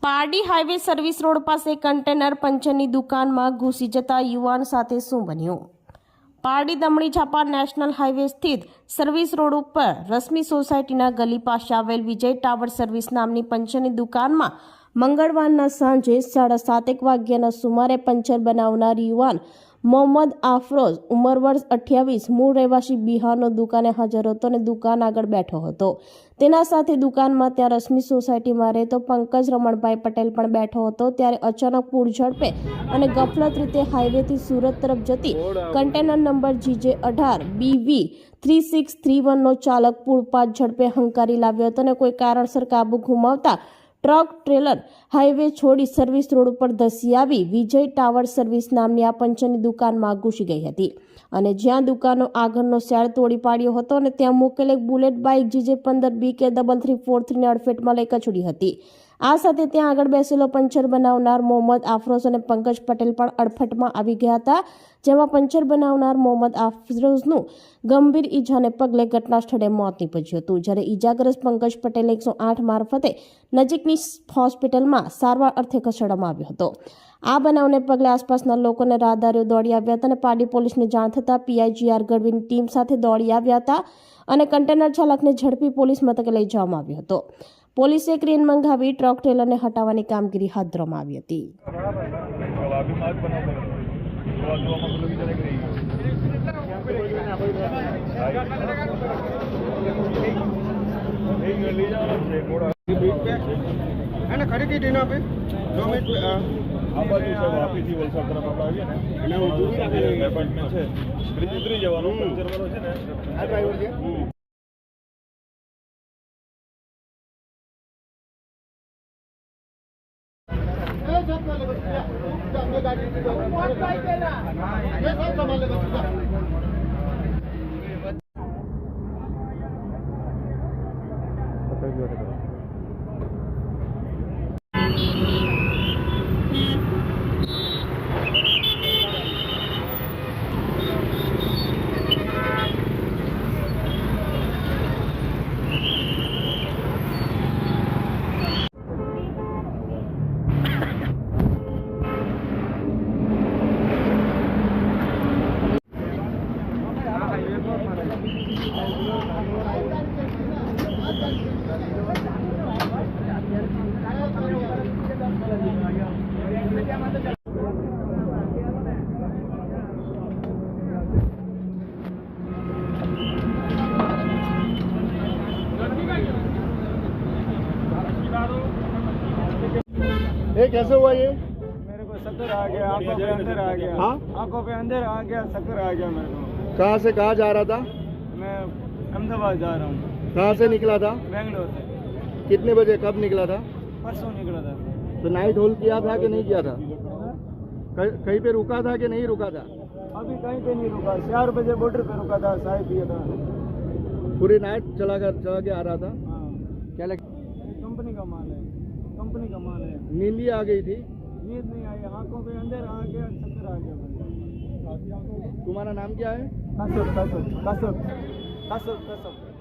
Pardi highway service road પાસે container પંચરની દુકાનમાં ઘૂસી જતા યુવાન સાથે શું બન્યું? પારડી દમણી છાપા નેશનલ હાઈવે સ્થિત સર્વિસ રોડ ઉપર રશ્મિ સોસાયટીના ગલી પાસે આવેલ વિજય ટાવર સર્વિસ નામની પંચરની દુકાનમાં મંગળવારના સાંજે 7:30 વાગ્યાના સુમારે પંચર બનાવનાર યુવાન મોહમ્મદ આફરોઝ ઉંમર વર્ષ 28 મૂળ રહેવાસી બિહારનો દુકાને હાજર હતો અને દુકાન આગળ બેઠો હતો। તેના સાથે દુકાનમાં ત્યાં રશ્મિ સોસાયટીમાં રહેતો પંકજ રમણભાઈ પટેલ પણ બેઠો હતો। ત્યારે અચાનક પૂર ઝડપે અને ગફલત રીતે હાઈવેથી સુરત તરફ જતી કન્ટેનર નંબર GJ18 BV 3631 નો ચાલક પૂરપાટ ઝડપે હંકારી લાવ્યો હતો અને કોઈ કારણસર કાબુ ગુમાવતા ટ્રક ટ્રેલર હાઈવે છોડી સર્વિસ રોડ ઉપર ધસી આવી વિજય ટાવર સર્વિસ નામની આ પંચરની દુકાનમાં ઘૂસી ગઈ હતી અને જ્યાં દુકાનો આગળનો શેડ તોડી પાડ્યો હતો અને ત્યાં મૂકેલ એક બુલેટ બાઇક GJ15 BK 3343 ને અડફેટમાં લઈ કચડી હતી। આ સાથે ત્યાં આગળ બેસેલો પંચર બનાવનાર મોહમ્મદ આફરોઝ અને પંકજ પટેલ પણ અડફેટમાં આવી ગયા હતા, જેમાં પંચર બનાવનાર મોહમ્મદ આફરોઝનું ગંભીર ઈજાને પગલે ઘટના સ્થળે મોત નીપજ્યું હતું, જ્યારે ઈજાગ્રસ્ત પંકજ પટેલ 108 મારફતે નજીકની હોસ્પિટલમાં સારવાર અર્થે ખસેડવામાં આવ્યો હતો। આ બનાવને પગલે આસપાસના લોકોને રાહદારીઓ દોડી આવ્યા હતા અને પારડી પોલીસને જાણ થતાં PIGR ગઢવીની ટીમ સાથે દોડી આવ્યા હતા અને કન્ટેનર ચાલકને ઝડપી પોલીસ મથકે લઈ જવામાં આવ્યો હતો। પોલીસે ક્રેન મંગાવી ટ્રક ટ્રેલરને હટાવવાની કામગીરી હાથ ધરવામાં આવી હતી। खड़ी थी ट्रेन पे 2 मिनट आ बाजू से वापी थी वलसाड तरफ આપણે આવીએ ને એને ઉતરી એપાર્ટમેન્ટ છે બ્રિજ ઉતરી જવાનું પંચર વાળો છે ને આ ડ્રાઈવર છે अपने गाड़ी ये सब संभाल लेगा ये कैसे हुआ ये? मेरे को शक्कर आ गया, आंखों पे अंदर आ गया। हाँ? आंखों पे अंदर आ गया, शक्कर आ गया मेरे को। कहाँ से कहाँ जा रहा था? मैं अहमदाबाद जा रहा हूँ। कहाँ से निकला था? बेंगलोर से। कितने बजे कब निकला था? परसों निकला था। तो नाइट होल्ड किया था कि नहीं किया था? कहीं पे रुका था कि नहीं रुका था? अभी कहीं पे नहीं रुका, 4 बजे बॉर्डर पे रुका था, चाय पिया था। पूरी नाइट चला के आ रहा था? हाँ। क्या लग कंपनी का माल है, कंपनी का माल है। नींद आ गई थी? नींद नहीं आई, आंखों पे अंदर आ गया, शक्कर आ गया मेरे को। तुम्हारा नाम क्या है? कसब कसब कसब कसब कसब